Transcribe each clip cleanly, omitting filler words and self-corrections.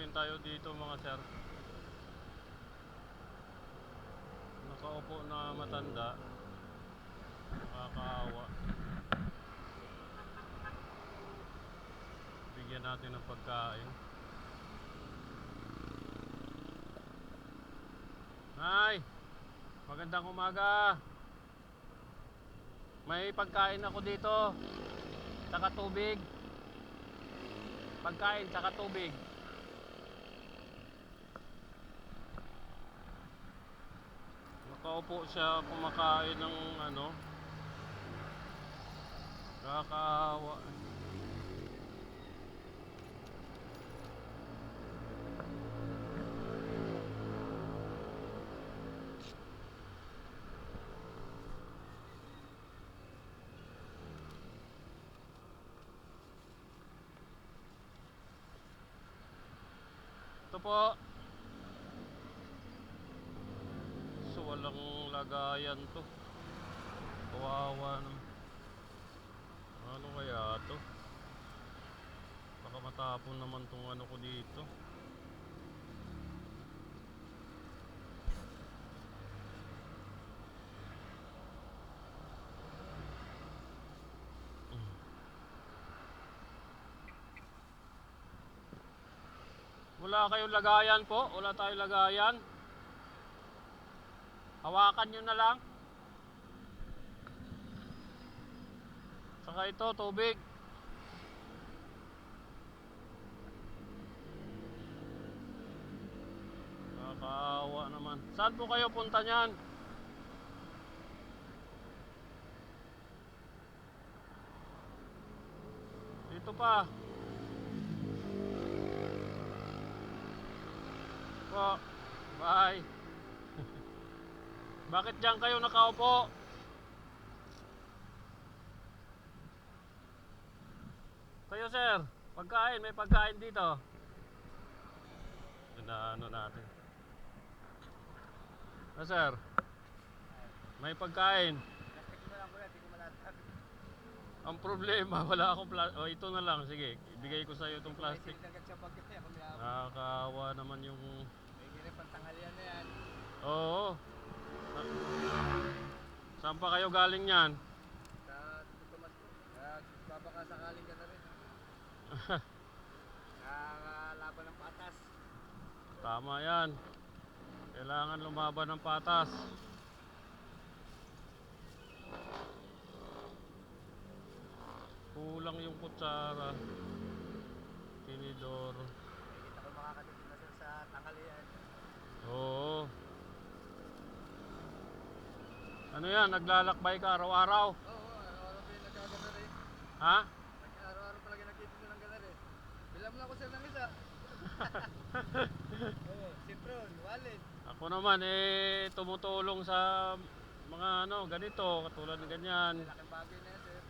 rin tayo dito mga sir. Nakaupo na matanda. Nakakaawa. Bigyan natin ng pagkain. Nay, magandang umaga. May pagkain ako dito. Tsaka tubig. Pagkain tsaka tubig. Nakaupo siya kumakain ng ano. Nakakaawa. Ito po. So walang lagayan to. Kawawa naman. Ano kaya to? Baka matapon naman tong ano ko dito. Wala kayong lagayan po? Wala tayong lagayan? Hawakan nyo na lang. Saka ito, tubig. Nakakaawa naman. Saan po kayo punta niyan? Dito pa. Po. Bye. Bakit diyan kayo nakaupo? Kayo sir, pagkain, may pagkain dito. Ano natin. Sir, may pagkain. Plastic mo lang kuya, di ko malatag. Ang problema, wala akong plastic. Oh, ito na lang, sige. Ibigay ko sa iyo itong plastic. Nakakaawa naman yung... May gini pantanghalian na yan. Oo. Saan pa kayo galing yan? Sa Tomas po. Babaka sakaling ka na rin. Nakalaban ng patas. Tama yan. Kailangan lumaban ng patas. Kulang yung kutsara. Tinidor. Nakikita ko makakatikim na sir sa tanghalian. Oo. Ano yan? Naglalakbay ka araw-araw? Oo, araw-araw pa yung nagkagana rin. Ha? Araw-araw palagi nagtitinda ng gana rin. Bilang mo na ako sir ng isa. Oo, sipron, wallet. Ako naman tumutulong sa mga ano, ganito, katulad ng ganyan. Laking bagay na yan sir.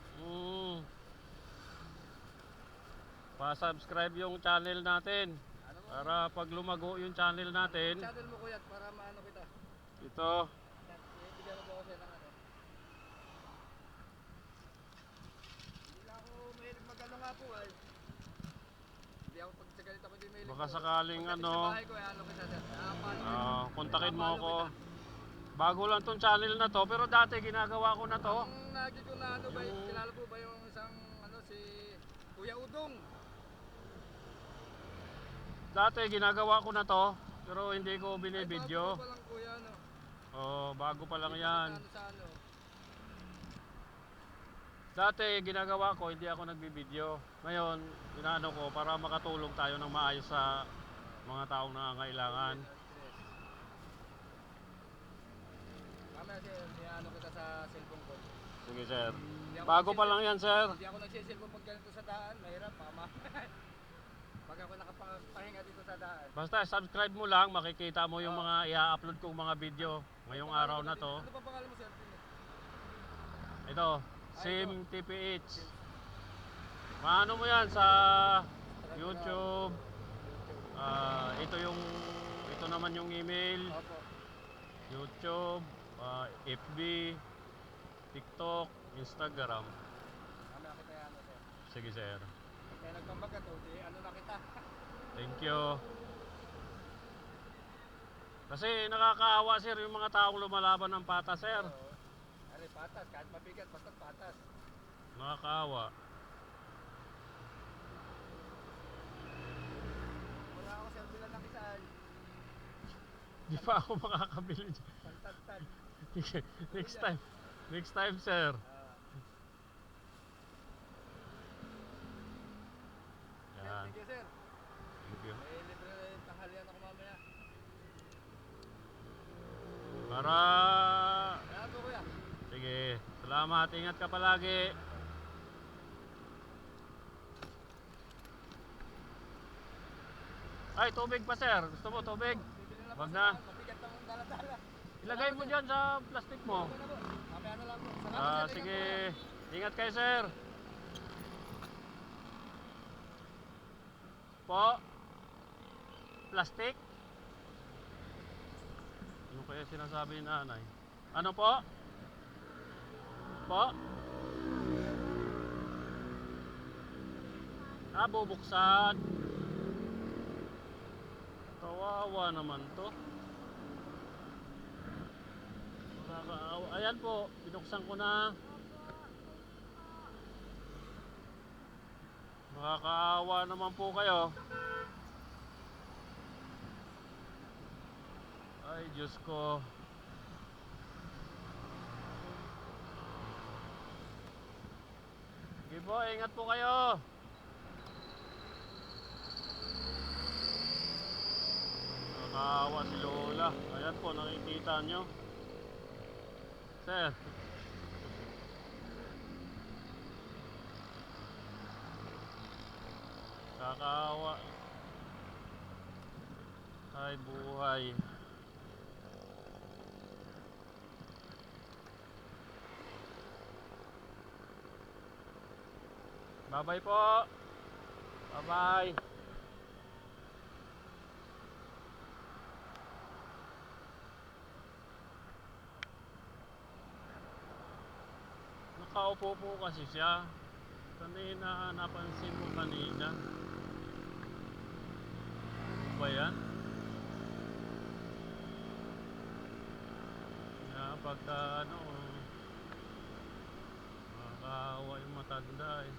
Pa-subscribe yung channel natin. Ano mo? Para pag lumago yung channel natin. Channel mo kuya para maano kita. Ito. Bigyan mo ako sir ng ano. Hindi lang ako mahilig mag-ano nga po ay. Hindi ako pag sa ganito ako hindi mahilig. Baka sakaling ano. Sa bahay ko ano kita sir. Kontakin mo ako. Bago lang tong channel na to, pero dati ginagawa ko na to. Ang lagi ko na ano ba, kilala po ba yung isang ano si Kuya Udong? Dati ginagawa ko na to, pero hindi ko binibidyo. Bago pa lang kuya no. Bago pa lang yan. Ano sa ano? Dati ginagawa ko, hindi ako nagbibidyo. Ngayon, inaano ko para makatulong tayo ng maayos sa mga taong nangangailangan. Mamaya sir, ano kita sa cellphone ko. Sige sir. Bago pa lang yan sir. Hindi ako nagsisilpon pag ganito sa daan, mahirap mama. Pag ako nakapahinga dito sa daan. Basta subscribe mo lang, makikita mo yung mga i-upload kong mga video ngayong araw na to. Ano pa pangalan mo sir? Ito, Sim TPH. Maano mo yan sa YouTube. Ito naman yung email. Opo. YouTube, FB, TikTok, Instagram. Mamaya kita yan sir. Sige sir. Kaya nagpambaga to, di ano na kita. Thank you. Kasi nakakaawa sir yung mga taong lumalaban ng patas sir. Oo. Ari, patas. Kahit mabigat, basta patas. Nakakaawa. Wala ako sir bilang ng isaan. Di pa ako makakabili dyan. Pantad-tad. Next time. Next time sir. Sir, Yan. thank you sir. Thank you. May libre tanghalian ako mamaya. Para... Kaya po kuya. Sige. Salamat. Ingat ka palagi. Ay, tubig pa sir. Gusto mo tubig? Bibili na po Wag sa na. daan. Mabigat ng dala-dala. Ilagay mo dyan sa plastic mo. Okay na po. Mamaya na lang po. Salamat Ah, sir. sige. Ingat kayo sir. Po. Plastic. Ano kaya sinasabi ni nanay? Ano po? Po? Ah, bubuksan. Kawawa naman to. Nakakaawa. Ayan po, binuksan ko na. Nakakaawa naman po kayo. Ay, Diyos ko. Sige po, ingat po kayo. Nakakaawa si Lola. Ayan po, nakikita nyo. Sir. Nakakaawa. Ay, buhay. Bye-bye po. Bye-bye. Nakaupo po kasi siya. Kanina, napansin mo kanina. Ano ba yan? Pagka ano, nakakaawa yung matanda eh.